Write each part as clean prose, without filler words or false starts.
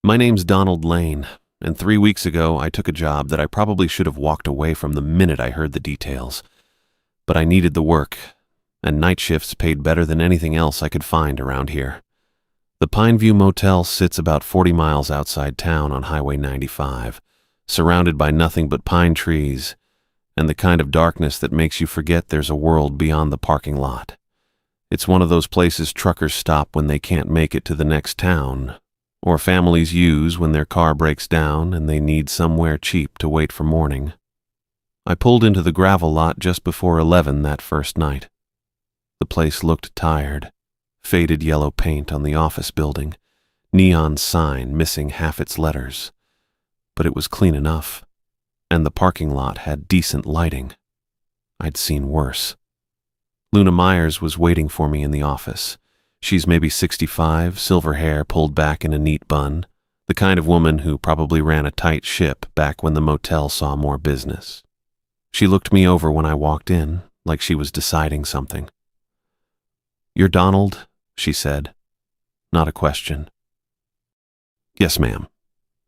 My name's Donald Lane, and 3 weeks ago I took a job that I probably should have walked away from the minute I heard the details. But I needed the work, and night shifts paid better than anything else I could find around here. The Pineview Motel sits about 40 miles outside town on Highway 95, surrounded by nothing but pine trees and the kind of darkness that makes you forget there's a world beyond the parking lot. It's one of those places truckers stop when they can't make it to the next town, or families use when their car breaks down and they need somewhere cheap to wait for morning. I pulled into the gravel lot just before 11 that first night. The place looked tired. Faded yellow paint on the office building, neon sign missing half its letters. But it was clean enough, and the parking lot had decent lighting. I'd seen worse. Luna Myers was waiting for me in the office. She's maybe 65, silver hair pulled back in a neat bun, the kind of woman who probably ran a tight ship back when the motel saw more business. She looked me over when I walked in, like she was deciding something. "You're Donald?" she said. Not a question. "Yes, ma'am.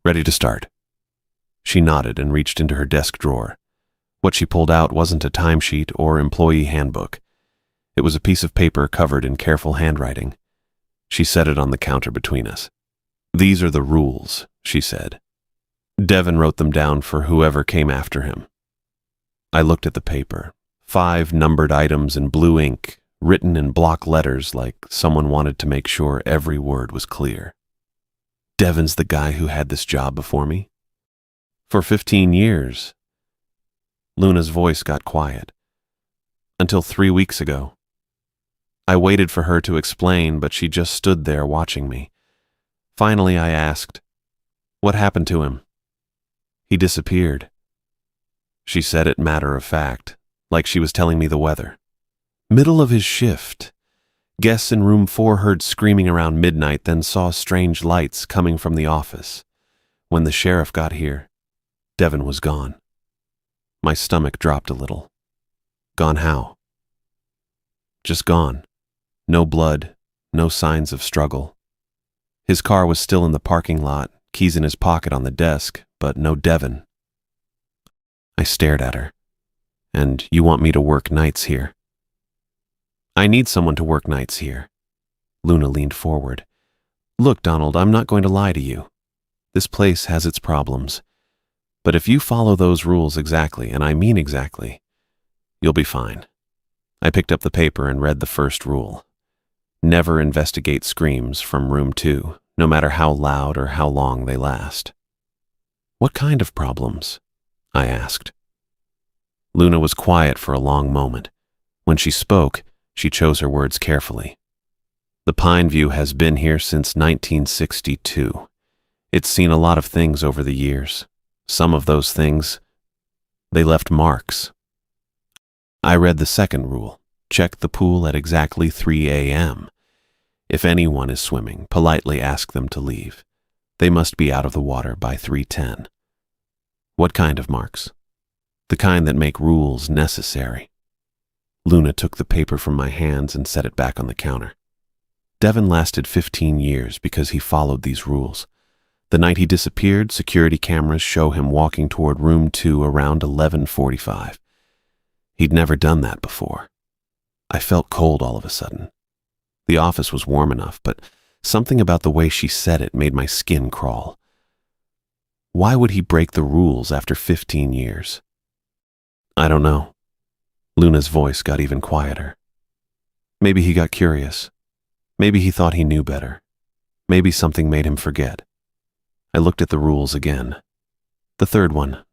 Ready to start." She nodded and reached into her desk drawer. What she pulled out wasn't a timesheet or employee handbook. It was a piece of paper covered in careful handwriting. She set it on the counter between us. "These are the rules," she said. Devin wrote them down for whoever came after him. I looked at the paper. 5 numbered items in blue ink, written in block letters like someone wanted to make sure every word was clear. Devin's the guy who had this job before me? For 15 years. Luna's voice got quiet. Until 3 weeks ago. I waited for her to explain, but she just stood there watching me. Finally, I asked, "What happened to him?" "He disappeared." She said it matter of fact, like she was telling me the weather. Middle of his shift. Guests in room 4 heard screaming around midnight, then saw strange lights coming from the office. When the sheriff got here, Devin was gone. My stomach dropped a little. Gone how? Just gone. No blood, no signs of struggle. His car was still in the parking lot, keys in his pocket on the desk, but no Devin. I stared at her. "And you want me to work nights here?" "I need someone to work nights here." Luna leaned forward. "Look, Donald, I'm not going to lie to you. This place has its problems. But if you follow those rules exactly, and I mean exactly, you'll be fine." I picked up the paper and read the first rule. Never investigate screams from room 2, no matter how loud or how long they last. "What kind of problems?" I asked. Luna was quiet for a long moment. When she spoke, she chose her words carefully. "The Pineview has been here since 1962. It's seen a lot of things over the years. Some of those things, they left marks." I read the second rule. Check the pool at exactly 3 a.m. If anyone is swimming, politely ask them to leave. They must be out of the water by 3:10. "What kind of marks?" "The kind that make rules necessary." Luna took the paper from my hands and set it back on the counter. Devin lasted 15 years because he followed these rules. The night he disappeared, security cameras show him walking toward room 2 around 11:45. He'd never done that before. I felt cold all of a sudden. The office was warm enough, but something about the way she said it made my skin crawl. Why would he break the rules after 15 years? "I don't know." Luna's voice got even quieter. "Maybe he got curious. Maybe he thought he knew better. Maybe something made him forget." I looked at the rules again. The third one,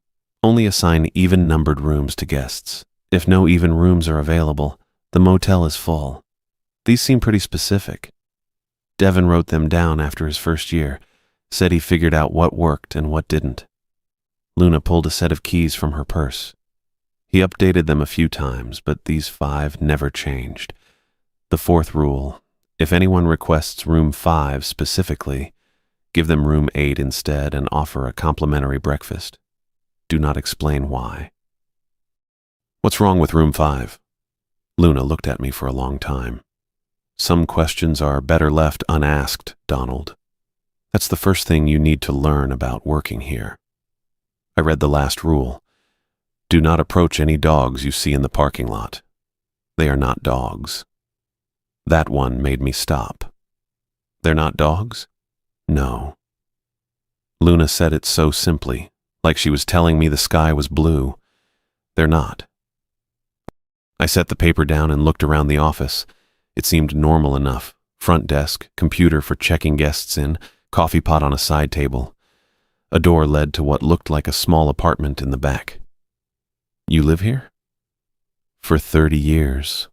only assign even-numbered rooms to guests. If no even rooms are available, the motel is full. These seem pretty specific. Devin wrote them down after his first year, said he figured out what worked and what didn't. Luna pulled a set of keys from her purse. He updated them a few times, but these 5 never changed. The 4th rule, if anyone requests room 5 specifically, give them room 8 instead and offer a complimentary breakfast. Do not explain why. "What's wrong with room 5? Luna looked at me for a long time. "Some questions are better left unasked, Donald." That's the first thing you need to learn about working here. I read the last rule. Do not approach any dogs you see in the parking lot. They are not dogs. That one made me stop. They're not dogs? No. Luna said it so simply, like she was telling me the sky was blue. They're not. I set the paper down and looked around the office. It seemed normal enough. Front desk, computer for checking guests in, coffee pot on a side table. A door led to what looked like a small apartment in the back. You live here? For 30 years.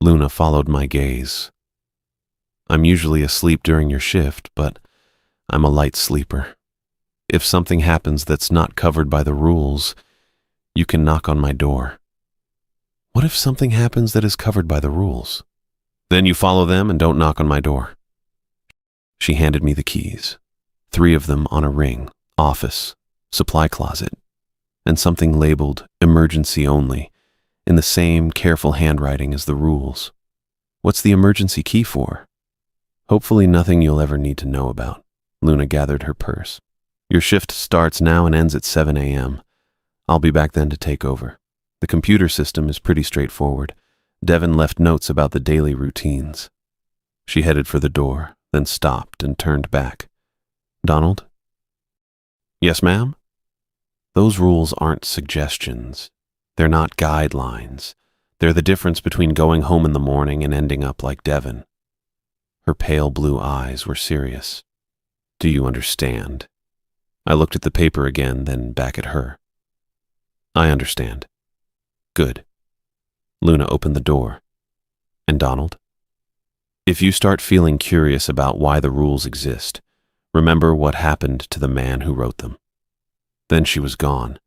Luna followed my gaze. I'm usually asleep during your shift, but I'm a light sleeper. If something happens that's not covered by the rules, you can knock on my door. What if something happens that is covered by the rules? Then you follow them and don't knock on my door. She handed me the keys, 3 of them on a ring, office, supply closet, and something labeled emergency only in the same careful handwriting as the rules. What's the emergency key for? Hopefully nothing you'll ever need to know about. Luna gathered her purse. Your shift starts now and ends at 7 a.m. I'll be back then to take over. The computer system is pretty straightforward. Devin left notes about the daily routines. She headed for the door, then stopped and turned back. Donald? Yes, ma'am? Those rules aren't suggestions. They're not guidelines. They're the difference between going home in the morning and ending up like Devin. Her pale blue eyes were serious. Do you understand? I looked at the paper again, then back at her. I understand. Good. Luna opened the door. And Donald? If you start feeling curious about why the rules exist, remember what happened to the man who wrote them. Then she was gone,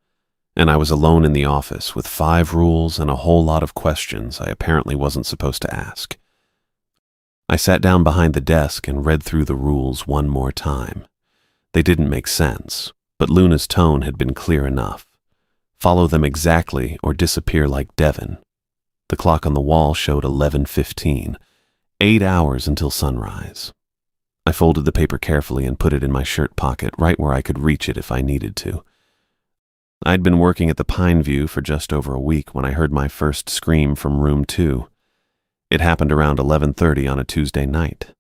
and I was alone in the office with 5 rules and a whole lot of questions I apparently wasn't supposed to ask. I sat down behind the desk and read through the rules one more time. They didn't make sense, but Luna's tone had been clear enough. Follow them exactly or disappear like Devin. The clock on the wall showed 11:15, 8 hours until sunrise. I folded the paper carefully and put it in my shirt pocket, right where I could reach it if I needed to. I'd been working at the Pine View for just over a week when I heard my first scream from room 2. It happened around 11:30 on a Tuesday night.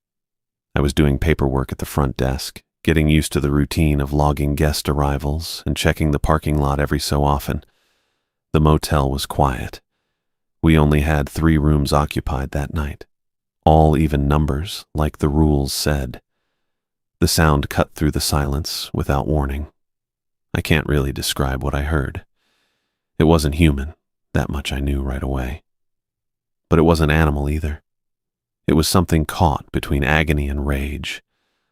I was doing paperwork at the front desk, getting used to the routine of logging guest arrivals and checking the parking lot every so often. The motel was quiet. We only had 3 rooms occupied that night, all even numbers, like the rules said. The sound cut through the silence without warning. I can't really describe what I heard. It wasn't human, that much I knew right away. But it wasn't animal either. It was something caught between agony and rage,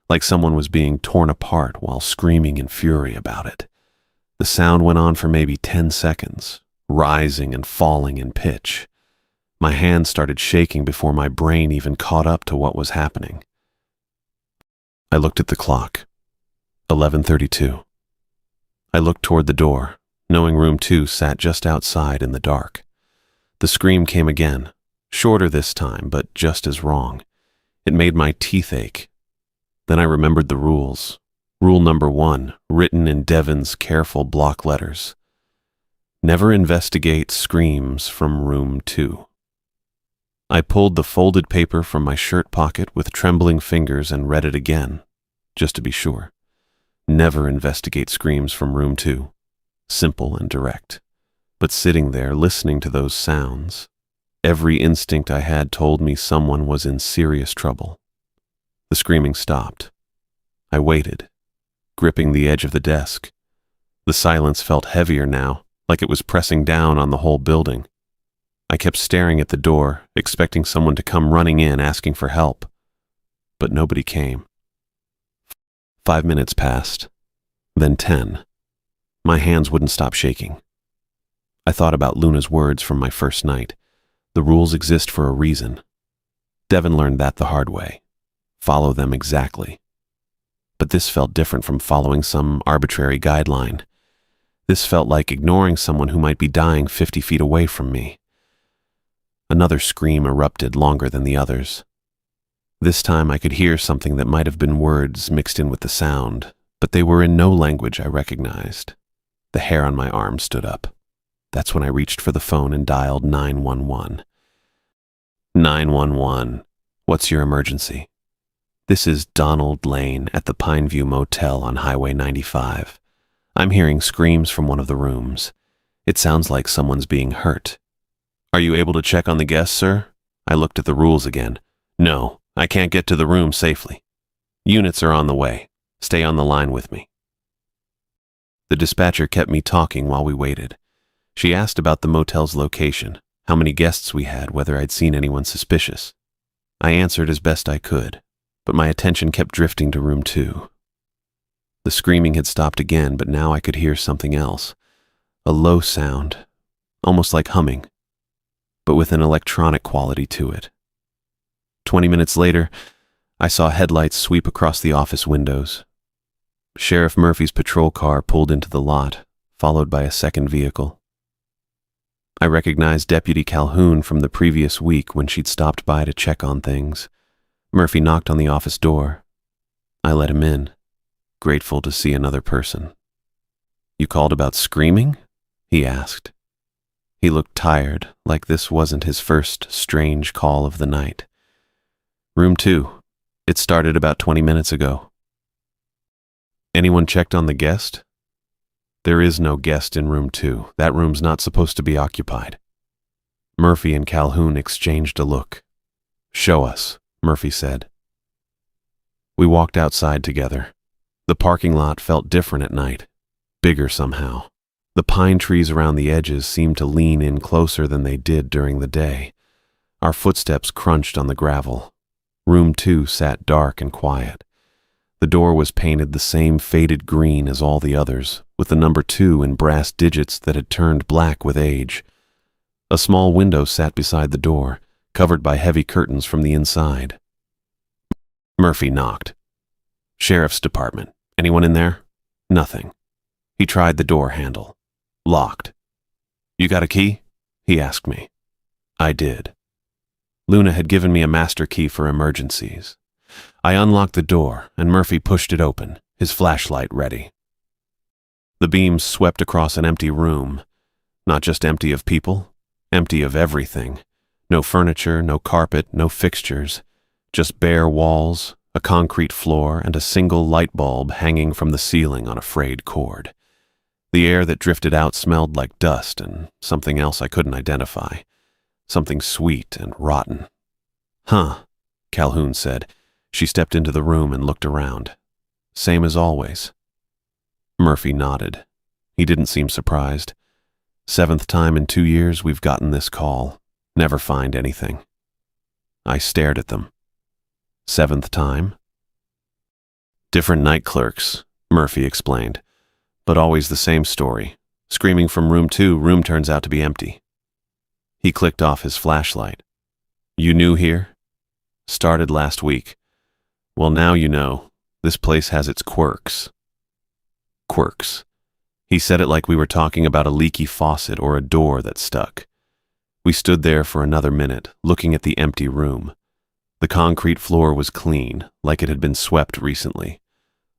like someone was being torn apart while screaming in fury about it. The sound went on for maybe 10 seconds, rising and falling in pitch. My hands started shaking before my brain even caught up to what was happening. I looked at the clock. 11:32. I looked toward the door, knowing room 2 sat just outside in the dark. The scream came again, shorter this time, but just as wrong. It made my teeth ache. Then I remembered the rules. Rule number 1, written in Devin's careful block letters. Never investigate screams from room 2. I pulled the folded paper from my shirt pocket with trembling fingers and read it again, just to be sure. Never investigate screams from room 2. Simple and direct. But sitting there, listening to those sounds, every instinct I had told me someone was in serious trouble. The screaming stopped. I waited, gripping the edge of the desk. The silence felt heavier now, like it was pressing down on the whole building. I kept staring at the door, expecting someone to come running in, asking for help. But nobody came. 5 minutes passed, then 10. My hands wouldn't stop shaking. I thought about Luna's words from my first night. The rules exist for a reason. Devin learned that the hard way. Follow them exactly. But this felt different from following some arbitrary guideline. This felt like ignoring someone who might be dying 50 feet away from me. Another scream erupted longer than the others. This time I could hear something that might have been words mixed in with the sound, but they were in no language I recognized. The hair on my arm stood up. That's when I reached for the phone and dialed 911. 911. What's your emergency? This is Donald Lane at the Pineview Motel on Highway 95. I'm hearing screams from one of the rooms. It sounds like someone's being hurt. Are you able to check on the guests, sir? I looked at the rules again. No, I can't get to the room safely. Units are on the way. Stay on the line with me. The dispatcher kept me talking while we waited. She asked about the motel's location, how many guests we had, whether I'd seen anyone suspicious. I answered as best I could, but my attention kept drifting to room 2. The screaming had stopped again, but now I could hear something else. A low sound, almost like humming, but with an electronic quality to it. 20 minutes later, I saw headlights sweep across the office windows. Sheriff Murphy's patrol car pulled into the lot, followed by a second vehicle. I recognized Deputy Calhoun from the previous week when she'd stopped by to check on things. Murphy knocked on the office door. I let him in, grateful to see another person. You called about screaming? He asked. He looked tired, like this wasn't his first strange call of the night. Room 2. It started about 20 minutes ago. Anyone checked on the guest? There is no guest in room 2. That room's not supposed to be occupied. Murphy and Calhoun exchanged a look. Show us, Murphy said. We walked outside together. The parking lot felt different at night, bigger somehow. The pine trees around the edges seemed to lean in closer than they did during the day. Our footsteps crunched on the gravel. Room 2 sat dark and quiet. The door was painted the same faded green as all the others, with the number 2 in brass digits that had turned black with age. A small window sat beside the door, covered by heavy curtains from the inside. Murphy knocked. Sheriff's Department. Anyone in there? Nothing. He tried the door handle. Locked. You got a key? He asked me. I did. Luna had given me a master key for emergencies. I unlocked the door, and Murphy pushed it open, his flashlight ready. The beams swept across an empty room. Not just empty of people, empty of everything. No furniture, no carpet, no fixtures. Just bare walls, a concrete floor, and a single light bulb hanging from the ceiling on a frayed cord. The air that drifted out smelled like dust and something else I couldn't identify. Something sweet and rotten. Huh, Calhoun said. She stepped into the room and looked around. Same as always. Murphy nodded. He didn't seem surprised. 7th time in 2 years we've gotten this call. Never find anything. I stared at them. 7th time? Different night clerks, Murphy explained. But always the same story. Screaming from room 2, room turns out to be empty. He clicked off his flashlight. You new here? Started last week. Well, now you know. This place has its quirks. Quirks. He said it like we were talking about a leaky faucet or a door that stuck. We stood there for another minute, looking at the empty room. The concrete floor was clean, like it had been swept recently.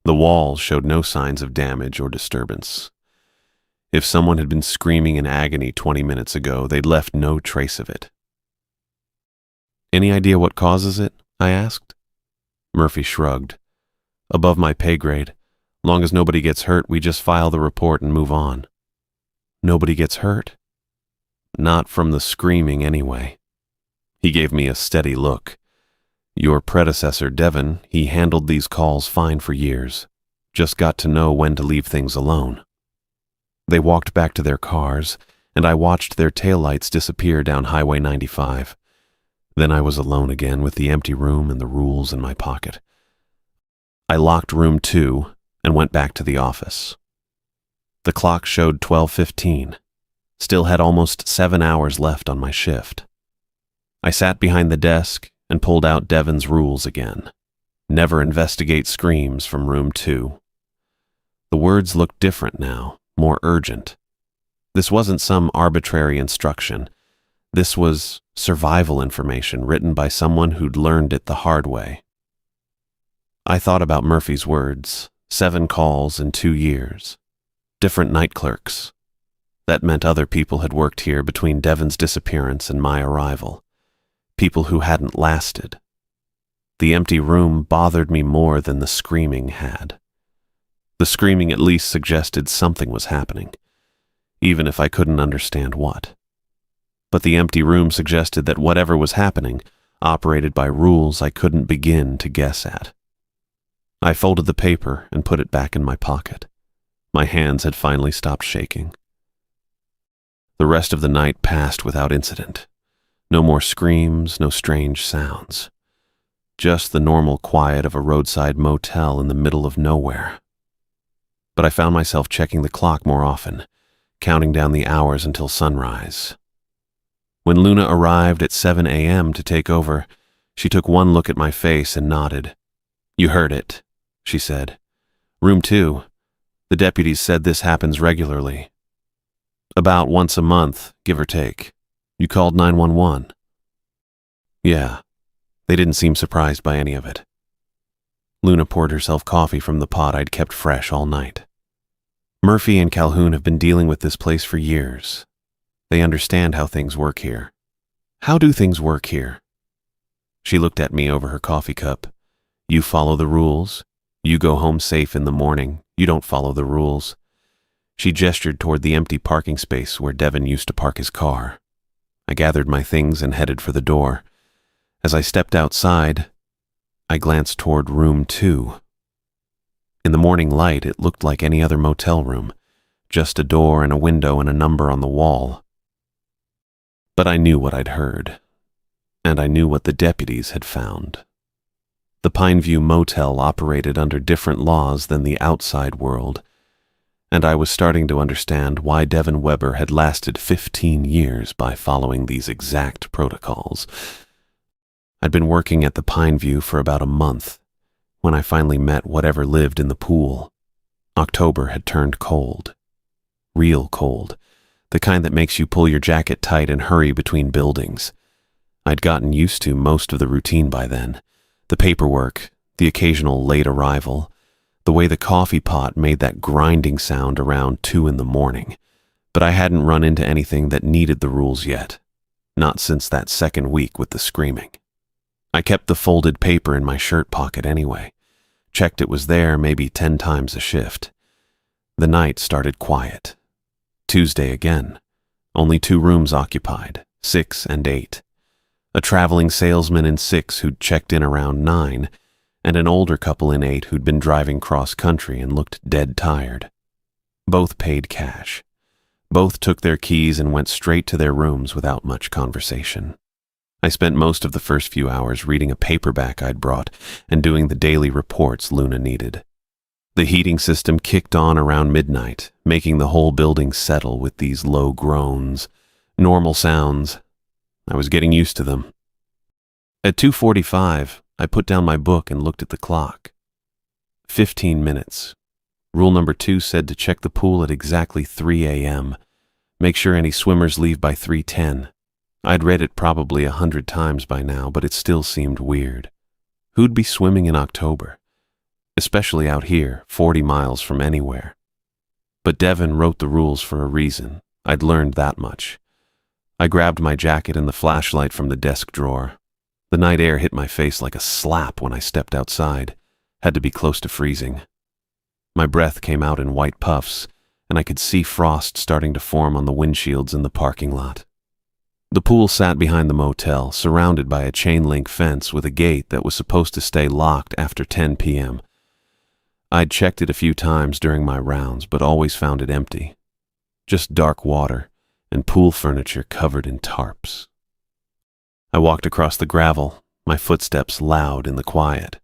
The walls showed no signs of damage or disturbance. If someone had been screaming in agony 20 minutes ago, they'd left no trace of it. Any idea what causes it? I asked. Murphy shrugged. Above my pay grade. Long as nobody gets hurt, we just file the report and move on. Nobody gets hurt? Not from the screaming, anyway. He gave me a steady look. Your predecessor, Devon, he handled these calls fine for years. Just got to know when to leave things alone. They walked back to their cars, and I watched their taillights disappear down Highway 95. Then I was alone again with the empty room and the rules in my pocket. I locked room 2 and went back to the office. The clock showed 12:15. Still had almost 7 hours left on my shift. I sat behind the desk and pulled out Devon's rules again. Never investigate screams from room 2. The words looked different now, more urgent. This wasn't some arbitrary instruction. This was survival information written by someone who'd learned it the hard way. I thought about Murphy's words, 7 calls in 2 years, different night clerks. That meant other people had worked here between Devon's disappearance and my arrival. People who hadn't lasted. The empty room bothered me more than the screaming had. The screaming at least suggested something was happening, even if I couldn't understand what. But the empty room suggested that whatever was happening operated by rules I couldn't begin to guess at. I folded the paper and put it back in my pocket. My hands had finally stopped shaking. The rest of the night passed without incident. No more screams, no strange sounds. Just the normal quiet of a roadside motel in the middle of nowhere. But I found myself checking the clock more often, counting down the hours until sunrise. When Luna arrived at 7 a.m. to take over, she took one look at my face and nodded. "You heard it," she said. "Room 2. The deputies said this happens regularly. About once a month, give or take. You called 911. "Yeah." They didn't seem surprised by any of it. Luna poured herself coffee from the pot I'd kept fresh all night. "Murphy and Calhoun have been dealing with this place for years. They understand how things work here." "How do things work here?" She looked at me over her coffee cup. "You follow the rules. You go home safe in the morning. You don't follow the rules." She gestured toward the empty parking space where Devon used to park his car. I gathered my things and headed for the door. As I stepped outside, I glanced toward room 2. In the morning light, it looked like any other motel room, just a door and a window and a number on the wall. But I knew what I'd heard, and I knew what the deputies had found. The Pineview Motel operated under different laws than the outside world, and I was starting to understand why Devon Weber had lasted 15 years by following these exact protocols. I'd been working at the Pineview for about a month when I finally met whatever lived in the pool. October had turned cold. Real cold. The kind that makes you pull your jacket tight and hurry between buildings. I'd gotten used to most of the routine by then. The paperwork, the occasional late arrival, the way the coffee pot made that grinding sound around 2 in the morning. But I hadn't run into anything that needed the rules yet. Not since that second week with the screaming. I kept the folded paper in my shirt pocket anyway. Checked it was there maybe 10 times a shift. The night started quiet. Tuesday again. Only 2 rooms occupied, 6 and 8. A traveling salesman in 6 who'd checked in around 9, and an older couple in 8 who'd been driving cross-country and looked dead tired. Both paid cash. Both took their keys and went straight to their rooms without much conversation. I spent most of the first few hours reading a paperback I'd brought and doing the daily reports Luna needed. The heating system kicked on around midnight, making the whole building settle with these low groans, normal sounds. I was getting used to them. At 2:45, I put down my book and looked at the clock. 15 minutes. Rule number 2 said to check the pool at exactly 3 a.m. Make sure any swimmers leave by 3:10. I'd read it probably 100 times by now, but it still seemed weird. Who'd be swimming in October? Especially out here, 40 miles from anywhere. But Devon wrote the rules for a reason. I'd learned that much. I grabbed my jacket and the flashlight from the desk drawer. The night air hit my face like a slap when I stepped outside. Had to be close to freezing. My breath came out in white puffs, and I could see frost starting to form on the windshields in the parking lot. The pool sat behind the motel, surrounded by a chain-link fence with a gate that was supposed to stay locked after 10 p.m. I'd checked it a few times during my rounds, but always found it empty. Just dark water and pool furniture covered in tarps. I walked across the gravel, my footsteps loud in the quiet.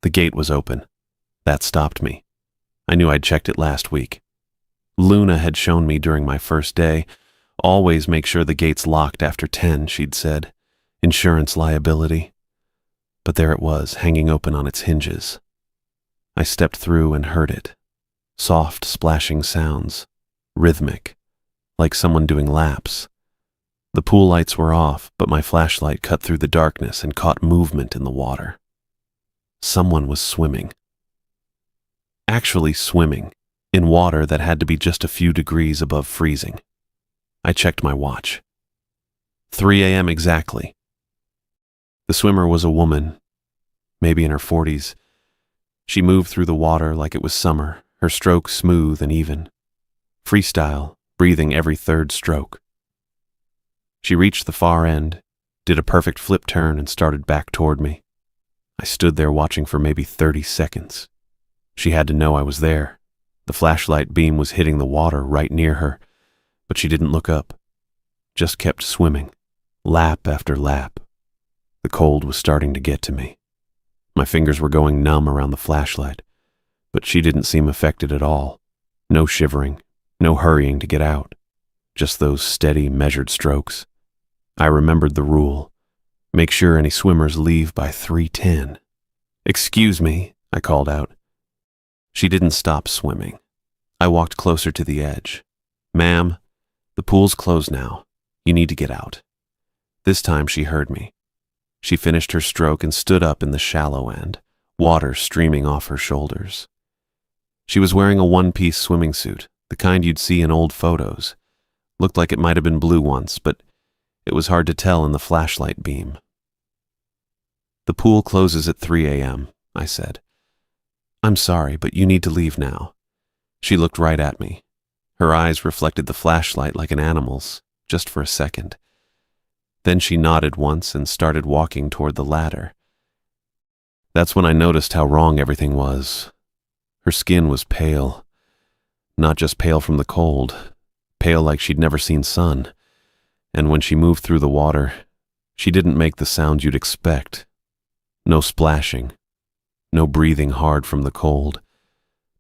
The gate was open. That stopped me. I knew I'd checked it last week. Luna had shown me during my first day, always make sure the gate's locked after 10, she'd said. Insurance liability. But there it was, hanging open on its hinges. I stepped through and heard it. Soft, splashing sounds. Rhythmic. Like someone doing laps. The pool lights were off, but my flashlight cut through the darkness and caught movement in the water. Someone was swimming. Actually swimming, in water that had to be just a few degrees above freezing. I checked my watch. 3 a.m. exactly. The swimmer was a woman, maybe in her 40s. She moved through the water like it was summer, her stroke smooth and even. Freestyle, breathing every third stroke. She reached the far end, did a perfect flip turn, and started back toward me. I stood there watching for maybe 30 seconds. She had to know I was there. The flashlight beam was hitting the water right near her, but she didn't look up. Just kept swimming, lap after lap. The cold was starting to get to me. My fingers were going numb around the flashlight, but she didn't seem affected at all. No shivering, no hurrying to get out. Just those steady, measured strokes. I remembered the rule. Make sure any swimmers leave by 3:10. "Excuse me," I called out. She didn't stop swimming. I walked closer to the edge. "Ma'am, the pool's closed now. You need to get out." This time she heard me. She finished her stroke and stood up in the shallow end, water streaming off her shoulders. She was wearing a one-piece swimming suit, the kind you'd see in old photos. Looked like it might have been blue once, but it was hard to tell in the flashlight beam. "The pool closes at 3 a.m., I said. "I'm sorry, but you need to leave now." She looked right at me. Her eyes reflected the flashlight like an animal's, just for a second. Then she nodded once and started walking toward the ladder. That's when I noticed how wrong everything was. Her skin was pale. Not just pale from the cold, pale like she'd never seen sun. And when she moved through the water, she didn't make the sound you'd expect. No splashing, no breathing hard from the cold,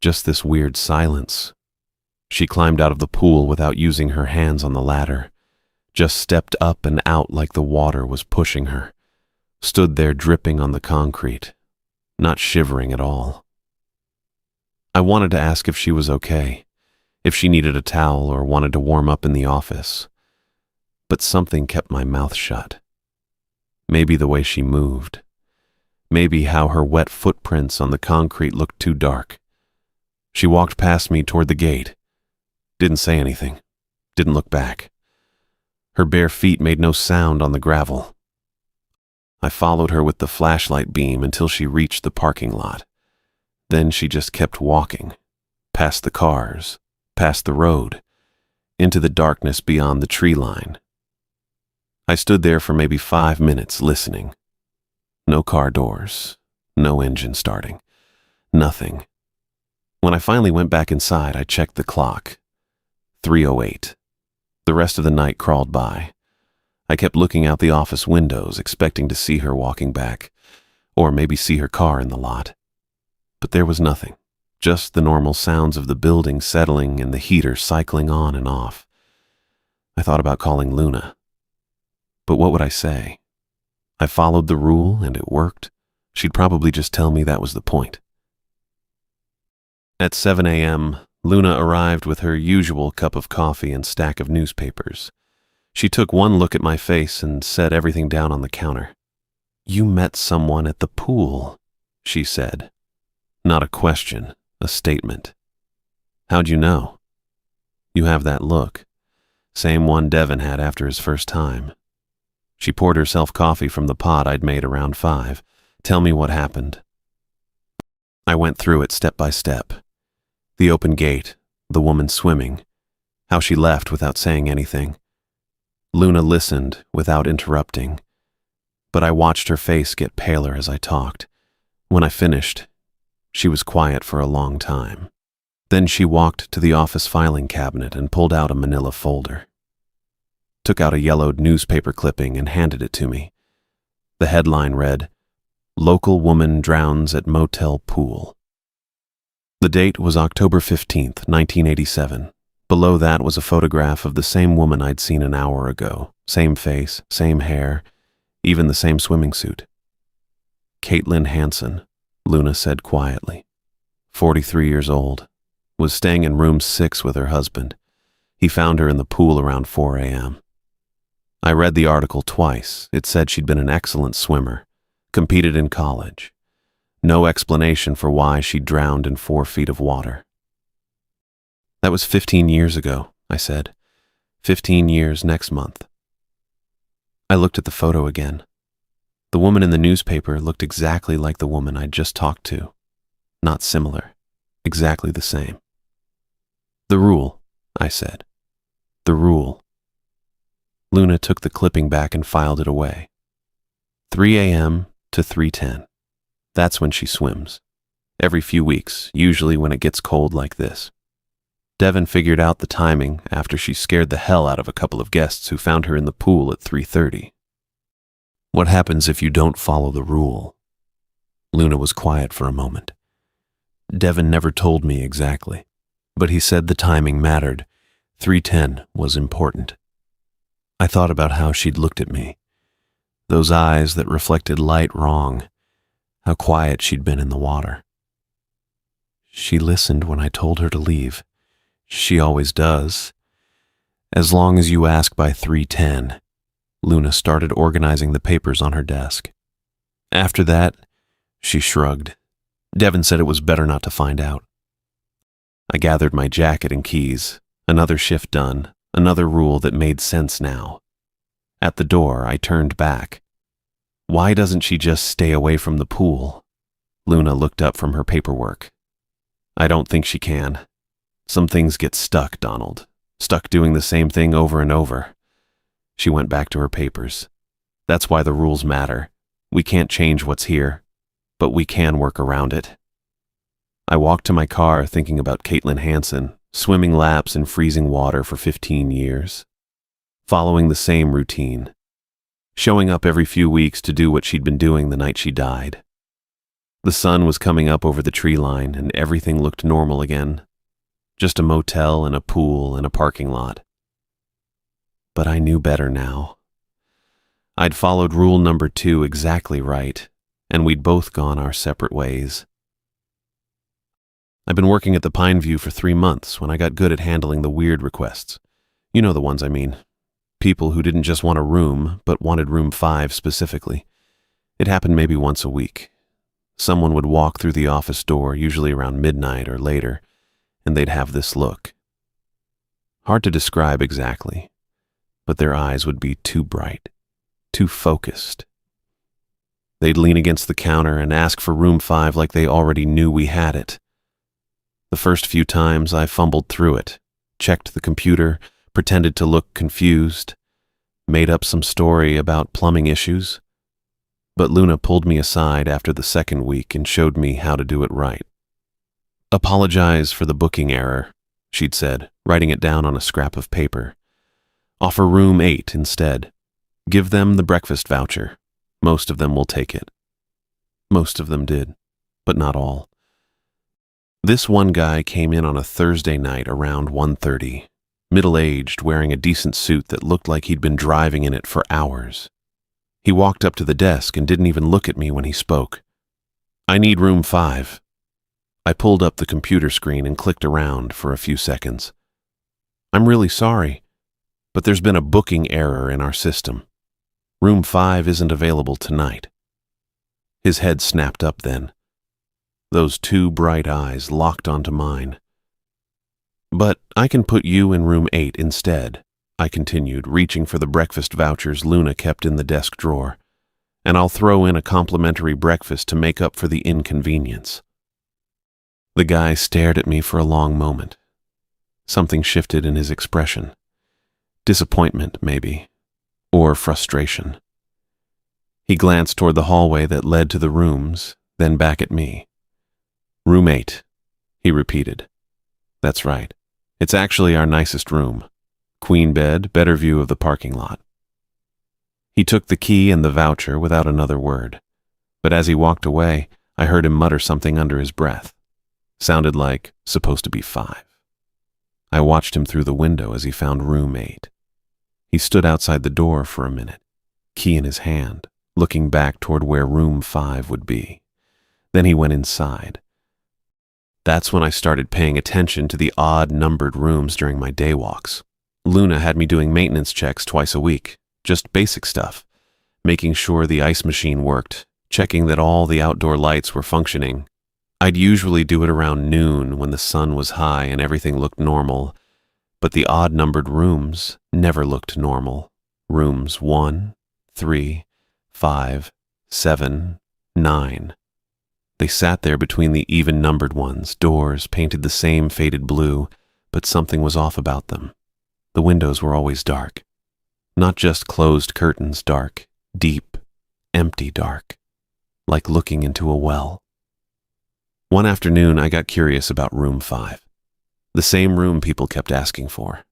just this weird silence. She climbed out of the pool without using her hands on the ladder, just stepped up and out like the water was pushing her, stood there dripping on the concrete, not shivering at all. I wanted to ask if she was okay, if she needed a towel or wanted to warm up in the office, but something kept my mouth shut. Maybe the way she moved. Maybe how her wet footprints on the concrete looked too dark. She walked past me toward the gate. Didn't say anything. Didn't look back. Her bare feet made no sound on the gravel. I followed her with the flashlight beam until she reached the parking lot. Then she just kept walking, past the cars, past the road, into the darkness beyond the tree line. I stood there for maybe 5 minutes listening. No car doors, no engine starting, nothing. When I finally went back inside, I checked the clock. 3:08. The rest of the night crawled by. I kept looking out the office windows, expecting to see her walking back, or maybe see her car in the lot. But there was nothing, just the normal sounds of the building settling and the heater cycling on and off. I thought about calling Luna. But what would I say? I followed the rule and it worked. She'd probably just tell me that was the point. At 7 a.m., Luna arrived with her usual cup of coffee and stack of newspapers. She took one look at my face and set everything down on the counter. "You met someone at the pool," she said. Not a question, a statement. "How'd you know?" "You have that look. Same one Devin had after his first time." She poured herself coffee from the pot I'd made around 5. "Tell me what happened." I went through it step by step. The open gate, the woman swimming, how she left without saying anything. Luna listened without interrupting, but I watched her face get paler as I talked. When I finished, she was quiet for a long time. Then she walked to the office filing cabinet and pulled out a manila folder. Took out a yellowed newspaper clipping and handed it to me. The headline read, "Local Woman Drowns at Motel Pool." The date was October 15th, 1987. Below that was a photograph of the same woman I'd seen an hour ago. Same face, same hair, even the same swimming suit. Caitlin Hansen, Luna said quietly. 43 years old. Was staying in room 6 with her husband. He found her in the pool around 4 a.m. I read the article twice. It said she'd been an excellent swimmer, competed in college. No explanation for why she'd drowned in 4 feet of water. That was 15 years ago, I said. 15 years next month. I looked at the photo again. The woman in the newspaper looked exactly like the woman I'd just talked to. Not similar. Exactly the same. The rule, I said. The rule. Luna took the clipping back and filed it away. 3 a.m. to 3:10. That's when she swims. Every few weeks, usually when it gets cold like this. Devin figured out the timing after she scared the hell out of a couple of guests who found her in the pool at 3:30. What happens if you don't follow the rule? Luna was quiet for a moment. Devin never told me exactly, but he said the timing mattered. 3:10 was important. I thought about how she'd looked at me. Those eyes that reflected light wrong. How quiet she'd been in the water. She listened when I told her to leave. She always does. As long as you ask by 3:10, Luna started organizing the papers on her desk. After that, she shrugged. Devin said it was better not to find out. I gathered my jacket and keys. Another shift done. Another rule that made sense now. At the door, I turned back. Why doesn't she just stay away from the pool? Luna looked up from her paperwork. I don't think she can. Some things get stuck, Donald. Stuck doing the same thing over and over. She went back to her papers. That's why the rules matter. We can't change what's here, but we can work around it. I walked to my car thinking about Caitlin Hansen, swimming laps in freezing water for 15 years. Following the same routine. Showing up every few weeks to do what she'd been doing the night she died. The sun was coming up over the tree line and everything looked normal again. Just a motel and a pool and a parking lot. But I knew better now. I'd followed rule number 2 exactly right, and we'd both gone our separate ways. I'd been working at the Pine View for 3 months when I got good at handling the weird requests. You know the ones I mean. People who didn't just want a room, but wanted room 5 specifically. It happened maybe once a week. Someone would walk through the office door, usually around midnight or later, and they'd have this look. Hard to describe exactly, but their eyes would be too bright, too focused. They'd lean against the counter and ask for room 5 like they already knew we had it. The first few times I fumbled through it, checked the computer, pretended to look confused, made up some story about plumbing issues. But Luna pulled me aside after the second week and showed me how to do it right. Apologize for the booking error, she'd said, writing it down on a scrap of paper. Offer room 8 instead. Give them the breakfast voucher. Most of them will take it. Most of them did, but not all. This one guy came in on a Thursday night around 1:30, middle-aged, wearing a decent suit that looked like he'd been driving in it for hours. He walked up to the desk and didn't even look at me when he spoke. I need room 5. I pulled up the computer screen and clicked around for a few seconds. I'm really sorry, but there's been a booking error in our system. Room 5 isn't available tonight. His head snapped up then. Those 2 bright eyes locked onto mine. But I can put you in room 8 instead, I continued, reaching for the breakfast vouchers Luna kept in the desk drawer. And I'll throw in a complimentary breakfast to make up for the inconvenience. The guy stared at me for a long moment. Something shifted in his expression. Disappointment, maybe. Or frustration. He glanced toward the hallway that led to the rooms, then back at me. Room 8, he repeated. That's right. It's actually our nicest room. Queen bed, better view of the parking lot. He took the key and the voucher without another word. But as he walked away, I heard him mutter something under his breath. Sounded like, supposed to be 5. I watched him through the window as he found room 8. He stood outside the door for a minute, key in his hand, looking back toward where room 5 would be. Then he went inside. That's when I started paying attention to the odd numbered rooms during my day walks. Luna had me doing maintenance checks twice a week, just basic stuff, making sure the ice machine worked, checking that all the outdoor lights were functioning. I'd usually do it around noon when the sun was high and everything looked normal, but the odd-numbered rooms never looked normal. Rooms 1, 3, 5, 7, 9. They sat there between the even-numbered ones, doors painted the same faded blue, but something was off about them. The windows were always dark. Not just closed curtains dark, deep, empty dark, like looking into a well. One afternoon, I got curious about room 5, the same room people kept asking for.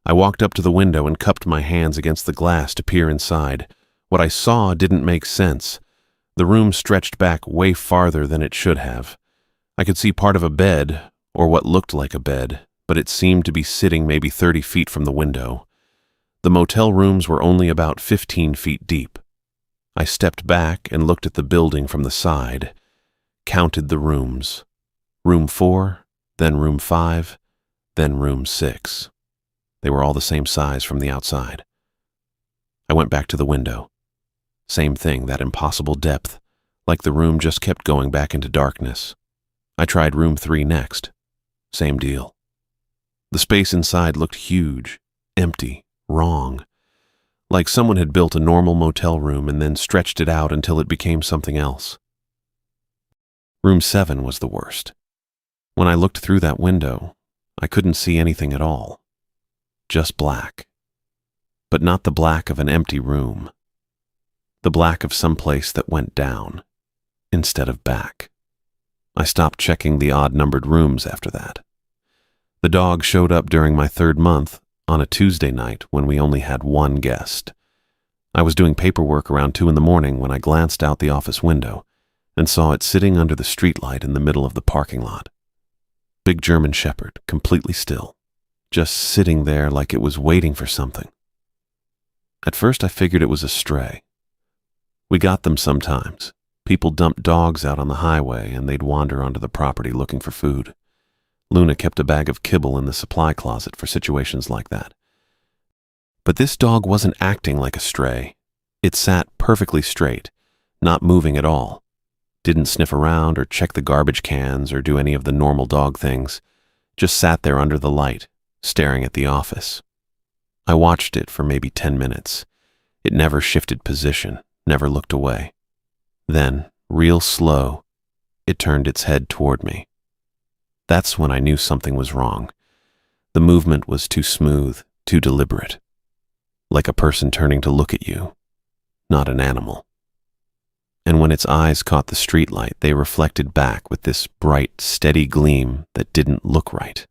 I walked up to the window and cupped my hands against the glass to peer inside. What I saw didn't make sense. The room stretched back way farther than it should have. I could see part of a bed, or what looked like a bed, but it seemed to be sitting maybe 30 feet from the window. The motel rooms were only about 15 feet deep. I stepped back and looked at the building from the side, counted the rooms. Room 4, then room 5, then room 6. They were all the same size from the outside. I went back to the window. Same thing, that impossible depth, like the room just kept going back into darkness. I tried room 3 next. Same deal. The space inside looked huge, empty, wrong, like someone had built a normal motel room and then stretched it out until it became something else. Room 7 was the worst. When I looked through that window, I couldn't see anything at all. Just black. But not the black of an empty room. The black of some place that went down, instead of back. I stopped checking the odd-numbered rooms after that. The dog showed up during my 3rd month on a Tuesday night when we only had one guest. I was doing paperwork around 2 in the morning when I glanced out the office window and saw it sitting under the streetlight in the middle of the parking lot. Big German Shepherd, completely still, just sitting there like it was waiting for something. At first I figured it was a stray. We got them sometimes. People dumped dogs out on the highway and they'd wander onto the property looking for food. Luna kept a bag of kibble in the supply closet for situations like that. But this dog wasn't acting like a stray. It sat perfectly straight, not moving at all. Didn't sniff around or check the garbage cans or do any of the normal dog things. Just sat there under the light, staring at the office. I watched it for maybe 10 minutes. It never shifted position, never looked away. Then, real slow, it turned its head toward me. That's when I knew something was wrong. The movement was too smooth, too deliberate. Like a person turning to look at you, not an animal. And when its eyes caught the streetlight, they reflected back with this bright, steady gleam that didn't look right.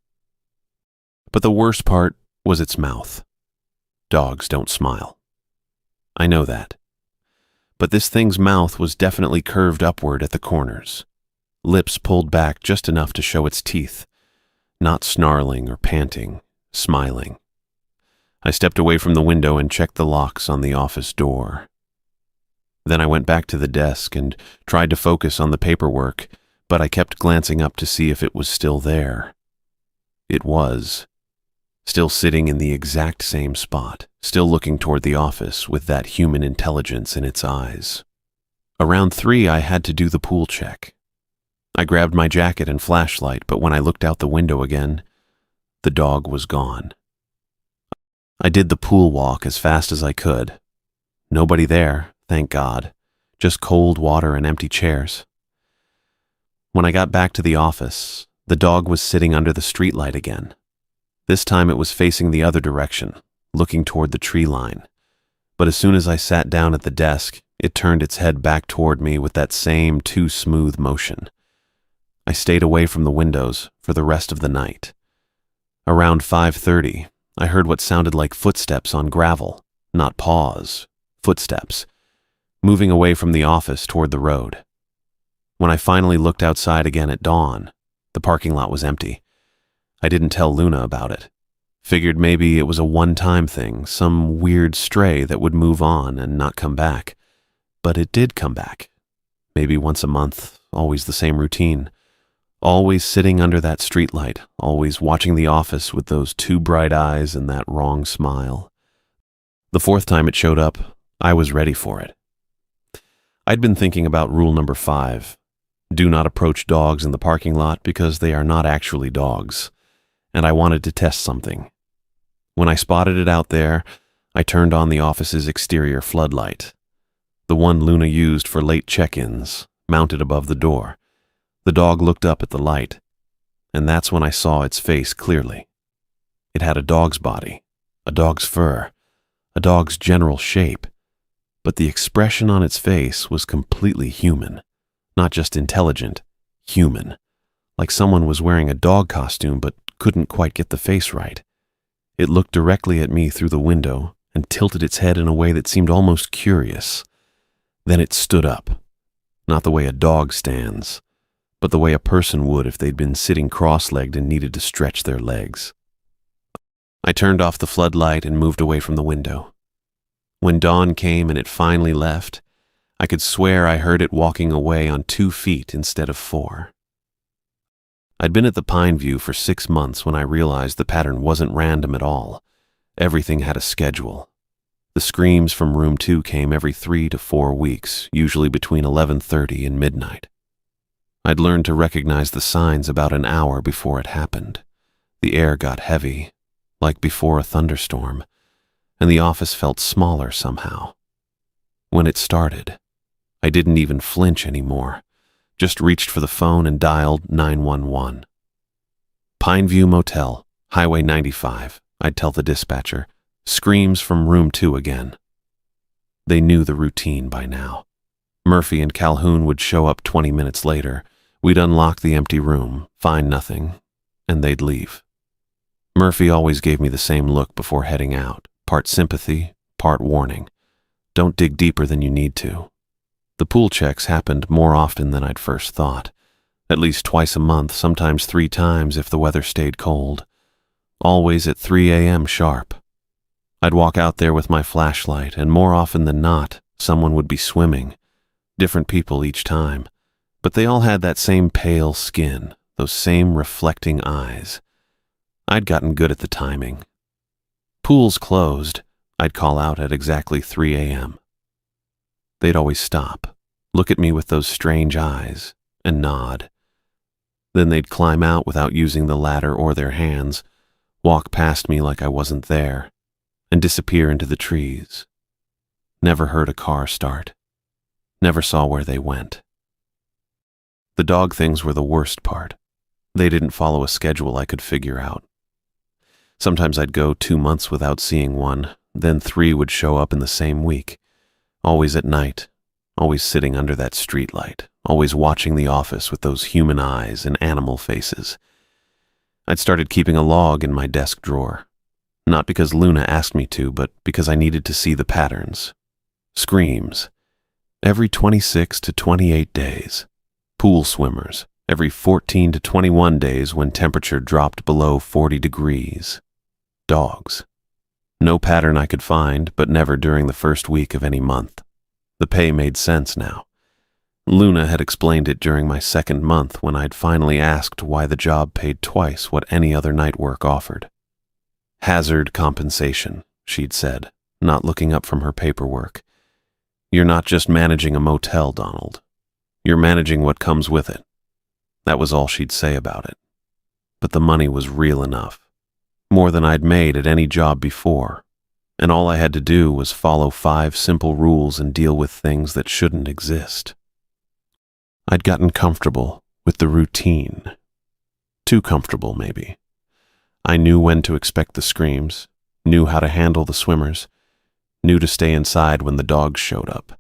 But the worst part was its mouth. Dogs don't smile. I know that. But this thing's mouth was definitely curved upward at the corners. Lips pulled back just enough to show its teeth. Not snarling or panting, smiling. I stepped away from the window and checked the locks on the office door. Then I went back to the desk and tried to focus on the paperwork, but I kept glancing up to see if it was still there. It was. Still sitting in the exact same spot, still looking toward the office with that human intelligence in its eyes. Around 3, I had to do the pool check. I grabbed my jacket and flashlight, but when I looked out the window again, the dog was gone. I did the pool walk as fast as I could. Nobody there, thank God. Just cold water and empty chairs. When I got back to the office, the dog was sitting under the streetlight again. This time it was facing the other direction, looking toward the tree line. But as soon as I sat down at the desk, it turned its head back toward me with that same too smooth motion. I stayed away from the windows for the rest of the night. Around 5:30, I heard what sounded like footsteps on gravel, not paws, footsteps, moving away from the office toward the road. When I finally looked outside again at dawn, the parking lot was empty. I didn't tell Luna about it. Figured maybe it was a one-time thing, some weird stray that would move on and not come back. But it did come back. Maybe once a month, always the same routine. Always sitting under that streetlight, always watching the office with those 2 bright eyes and that wrong smile. The fourth time it showed up, I was ready for it. I'd been thinking about rule number 5. Do not approach dogs in the parking lot because they are not actually dogs, and I wanted to test something. When I spotted it out there, I turned on the office's exterior floodlight, the one Luna used for late check-ins, mounted above the door. The dog looked up at the light, and that's when I saw its face clearly. It had a dog's body, a dog's fur, a dog's general shape, but the expression on its face was completely human, not just intelligent, human, like someone was wearing a dog costume but couldn't quite get the face right. It looked directly at me through the window and tilted its head in a way that seemed almost curious. Then it stood up, not the way a dog stands, but the way a person would if they'd been sitting cross-legged and needed to stretch their legs. I turned off the floodlight and moved away from the window. When dawn came and it finally left, I could swear I heard it walking away on 2 feet instead of 4. I'd been at the Pine View for 6 months when I realized the pattern wasn't random at all. Everything had a schedule. The screams from room 2 came every 3 to 4 weeks, usually between 11:30 and midnight. I'd learned to recognize the signs about an hour before it happened. The air got heavy, like before a thunderstorm, and the office felt smaller somehow. When it started, I didn't even flinch anymore, just reached for the phone and dialed 911. Pineview Motel, Highway 95, I'd tell the dispatcher. Screams from room 2 again. They knew the routine by now. Murphy and Calhoun would show up 20 minutes later. We'd unlock the empty room, find nothing, and they'd leave. Murphy always gave me the same look before heading out, part sympathy, part warning. Don't dig deeper than you need to. The pool checks happened more often than I'd first thought. At least twice a month, sometimes 3 times if the weather stayed cold. Always at 3 a.m. sharp. I'd walk out there with my flashlight, and more often than not, someone would be swimming. Different people each time, but they all had that same pale skin, those same reflecting eyes. I'd gotten good at the timing. Pools closed, I'd call out at exactly 3 a.m. They'd always stop, look at me with those strange eyes, and nod. Then they'd climb out without using the ladder or their hands, walk past me like I wasn't there, and disappear into the trees. Never heard a car start. Never saw where they went. The dog things were the worst part. They didn't follow a schedule I could figure out. Sometimes I'd go 2 months without seeing one, then 3 would show up in the same week. Always at night, always sitting under that streetlight, always watching the office with those human eyes and animal faces. I'd started keeping a log in my desk drawer. Not because Luna asked me to, but because I needed to see the patterns. Screams. Every 26 to 28 days. Pool swimmers. Every 14 to 21 days when temperature dropped below 40 degrees. Dogs. No pattern I could find, but never during the first week of any month. The pay made sense now. Luna had explained it during my 2nd month when I'd finally asked why the job paid twice what any other night work offered. Hazard compensation, she'd said, not looking up from her paperwork. You're not just managing a motel, Donald. You're managing what comes with it. That was all she'd say about it. But the money was real enough. More than I'd made at any job before. And all I had to do was follow 5 simple rules and deal with things that shouldn't exist. I'd gotten comfortable with the routine. Too comfortable, maybe. I knew when to expect the screams, knew how to handle the swimmers, knew to stay inside when the dogs showed up.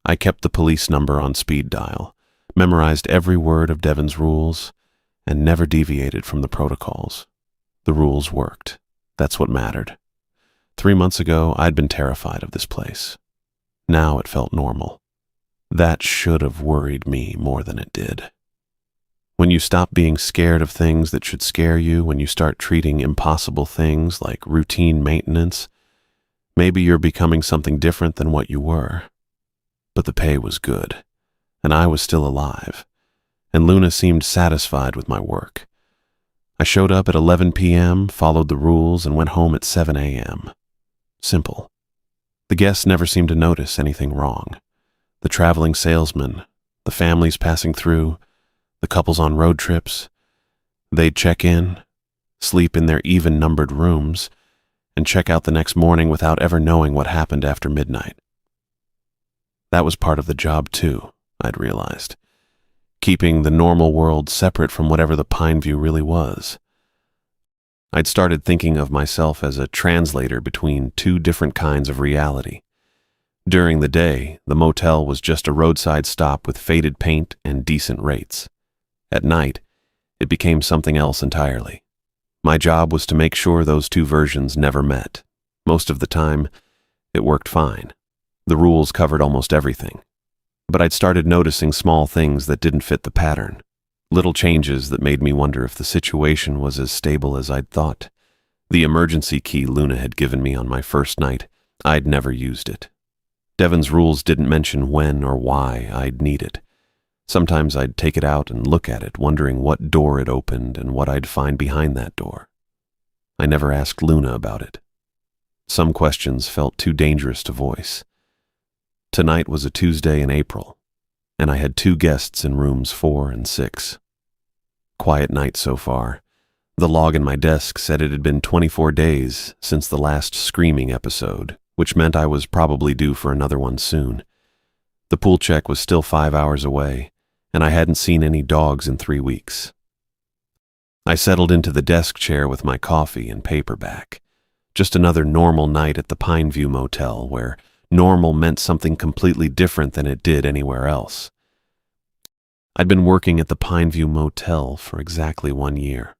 I kept the police number on speed dial, memorized every word of Devon's rules, and never deviated from the protocols. The rules worked. That's what mattered. 3 months ago, I'd been terrified of this place. Now it felt normal. That should have worried me more than it did. When you stop being scared of things that should scare you, when you start treating impossible things like routine maintenance, maybe you're becoming something different than what you were. But the pay was good, and I was still alive, and Luna seemed satisfied with my work. I showed up at 11 p.m., followed the rules, and went home at 7 a.m. Simple, The guests never seemed to notice anything wrong. The traveling salesmen, the families passing through, the couples on road trips, they'd check in, sleep in their even-numbered rooms, and check out the next morning without ever knowing what happened after midnight. That was part of the job, too, I'd realized. Keeping the normal world separate from whatever the Pineview really was. I'd started thinking of myself as a translator between two different kinds of reality. During the day, the motel was just a roadside stop with faded paint and decent rates. At night, it became something else entirely. My job was to make sure those two versions never met. Most of the time, it worked fine. The rules covered almost everything. But I'd started noticing small things that didn't fit the pattern. Little changes that made me wonder if the situation was as stable as I'd thought. The emergency key Luna had given me on my first night, I'd never used it. Devon's rules didn't mention when or why I'd need it. Sometimes I'd take it out and look at it, wondering what door it opened and what I'd find behind that door. I never asked Luna about it. Some questions felt too dangerous to voice. Tonight was a Tuesday in April, and I had 2 guests in rooms 4 and 6. Quiet night so far. The log in my desk said it had been 24 days since the last screaming episode, which meant I was probably due for another one soon. The pool check was still 5 hours away, and I hadn't seen any dogs in 3 weeks. I settled into the desk chair with my coffee and paperback. Just another normal night at the Pineview Motel, where normal meant something completely different than it did anywhere else. I'd been working at the Pineview Motel for exactly 1 year.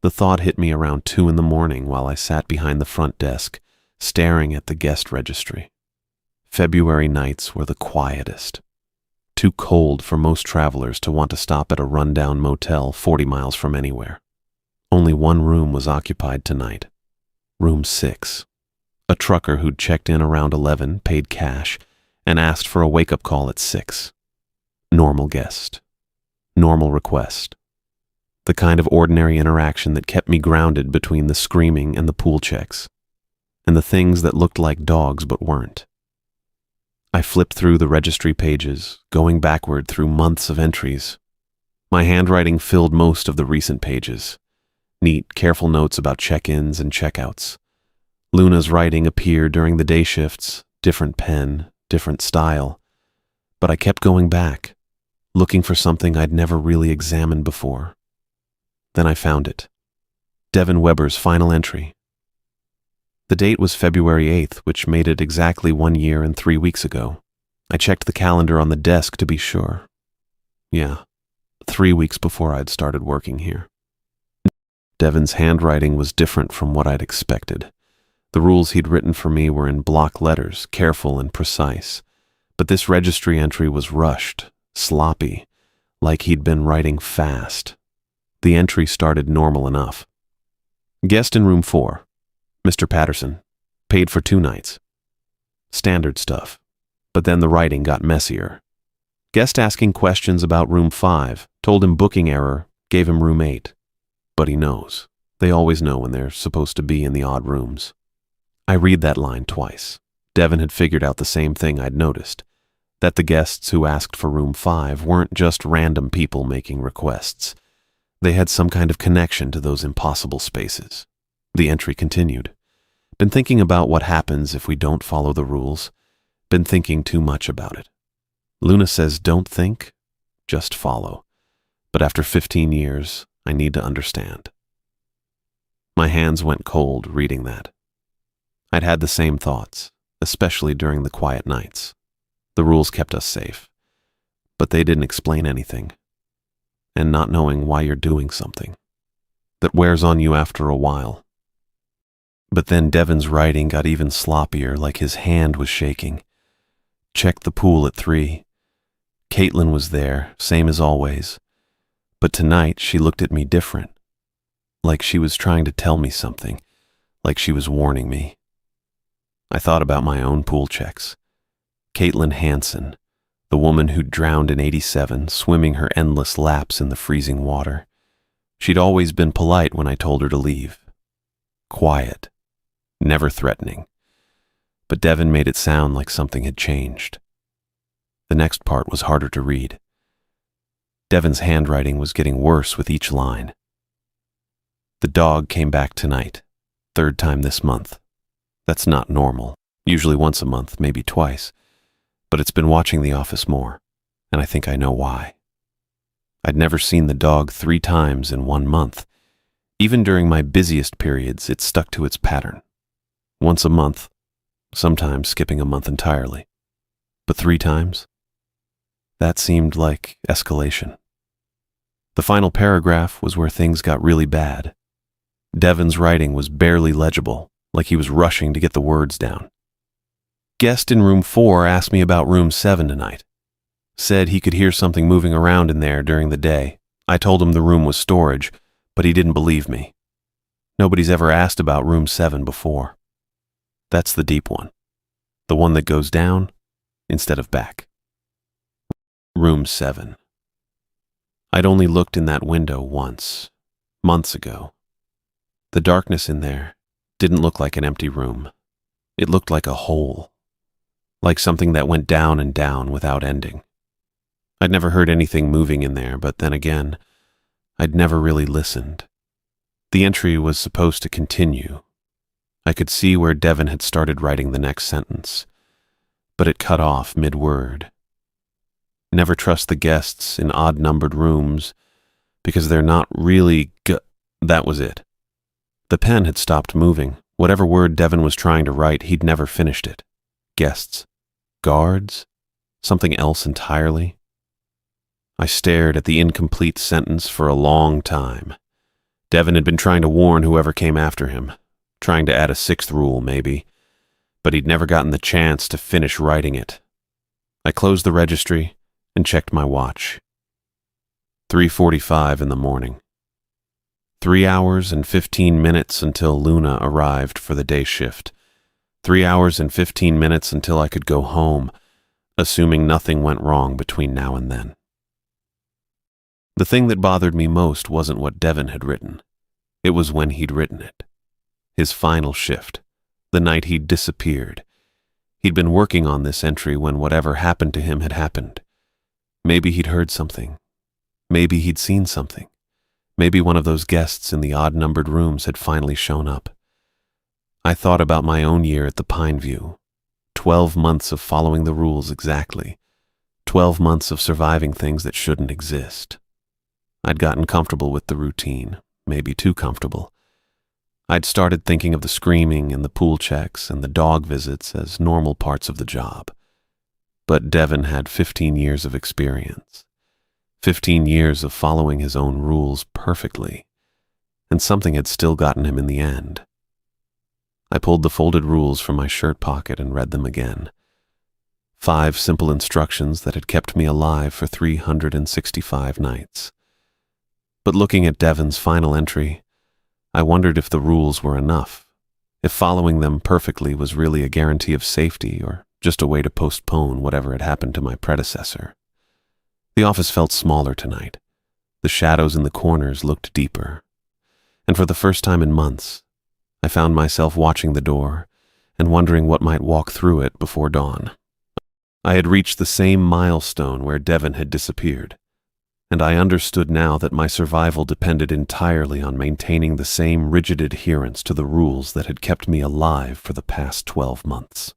The thought hit me around 2 in the morning while I sat behind the front desk, staring at the guest registry. February nights were the quietest. Too cold for most travelers to want to stop at a rundown motel 40 miles from anywhere. Only one room was occupied tonight. Room 6. A trucker who'd checked in around 11 paid cash and asked for a wake-up call at 6. Normal guest. Normal request. The kind of ordinary interaction that kept me grounded between the screaming and the pool checks, and the things that looked like dogs but weren't. I flipped through the registry pages, going backward through months of entries. My handwriting filled most of the recent pages. Neat, careful notes about check-ins and check-outs. Luna's writing appeared during the day shifts, different pen, different style. But I kept going back, looking for something I'd never really examined before. Then I found it. Devon Weber's final entry. The date was February 8th, which made it exactly 1 year and 3 weeks ago. I checked the calendar on the desk to be sure. Yeah, 3 weeks before I'd started working here. Devon's handwriting was different from what I'd expected. The rules he'd written for me were in block letters, careful and precise. But this registry entry was rushed, sloppy, like he'd been writing fast. The entry started normal enough. Guest in room 4, Mr. Patterson, paid for 2 nights. Standard stuff. But then the writing got messier. Guest asking questions about room 5, told him booking error, gave him room 8. But he knows. They always know when they're supposed to be in the odd rooms. I read that line twice. Devon had figured out the same thing I'd noticed, that the guests who asked for room 5 weren't just random people making requests. They had some kind of connection to those impossible spaces. The entry continued. Been thinking about what happens if we don't follow the rules. Been thinking too much about it. Luna says don't think, just follow. But after 15 years, I need to understand. My hands went cold reading that. I'd had the same thoughts, especially during the quiet nights. The rules kept us safe, but they didn't explain anything. And not knowing why you're doing something, that wears on you after a while. But then Devon's writing got even sloppier, like his hand was shaking. Checked the pool at 3. Caitlin was there, same as always. But tonight she looked at me different. Like she was trying to tell me something, like she was warning me. I thought about my own pool checks. Caitlin Hansen, the woman who'd drowned in '87, swimming her endless laps in the freezing water. She'd always been polite when I told her to leave. Quiet, never threatening. but Devin made it sound like something had changed. The next part was harder to read. Devin's handwriting was getting worse with each line. The dog came back tonight, 3rd time this month. That's not normal, usually once a month, maybe twice, but it's been watching the office more, and I think I know why. I'd never seen the dog 3 times in 1 month. Even during my busiest periods, it stuck to its pattern. Once a month, sometimes skipping a month entirely. But 3 times? That seemed like escalation. The final paragraph was where things got really bad. Devin's writing was barely legible, like he was rushing to get the words down. Guest in room 4 asked me about room 7 tonight. Said he could hear something moving around in there during the day. I told him the room was storage, but he didn't believe me. Nobody's ever asked about room 7 before. That's the deep one. The one that goes down instead of back. Room 7. I'd only looked in that window once, months ago. The darkness in there didn't look like an empty room. It looked like a hole, like something that went down and down without ending. I'd never heard anything moving in there, but then again, I'd never really listened. The entry was supposed to continue. I could see where Devin had started writing the next sentence, but it cut off mid-word. Never trust the guests in odd-numbered rooms because they're not really That was it. The pen had stopped moving. Whatever word Devin was trying to write, he'd never finished it. Guests? Guards? Something else entirely? I stared at the incomplete sentence for a long time. Devin had been trying to warn whoever came after him, trying to add a 6th rule, maybe, but he'd never gotten the chance to finish writing it. I closed the registry and checked my watch. 3:45 in the morning. 3 hours and 15 minutes until Luna arrived for the day shift. 3 hours and 15 minutes until I could go home, assuming nothing went wrong between now and then. The thing that bothered me most wasn't what Devin had written. It was when he'd written it. His final shift, the night he'd disappeared. He'd been working on this entry when whatever happened to him had happened. Maybe he'd heard something. Maybe he'd seen something. Maybe one of those guests in the odd-numbered rooms had finally shown up. I thought about my own year at the Pine View. 12 months of following the rules exactly. 12 months of surviving things that shouldn't exist. I'd gotten comfortable with the routine, maybe too comfortable. I'd started thinking of the screaming and the pool checks and the dog visits as normal parts of the job. But Devin had 15 years of experience. 15 years of following his own rules perfectly, and something had still gotten him in the end. I pulled the folded rules from my shirt pocket and read them again. 5 simple instructions that had kept me alive for 365 nights. But looking at Devin's final entry, I wondered if the rules were enough, if following them perfectly was really a guarantee of safety or just a way to postpone whatever had happened to my predecessor. The office felt smaller tonight. The shadows in the corners looked deeper. And for the first time in months, I found myself watching the door and wondering what might walk through it before dawn. I had reached the same milestone where Devin had disappeared, and I understood now that my survival depended entirely on maintaining the same rigid adherence to the rules that had kept me alive for the past 12 months.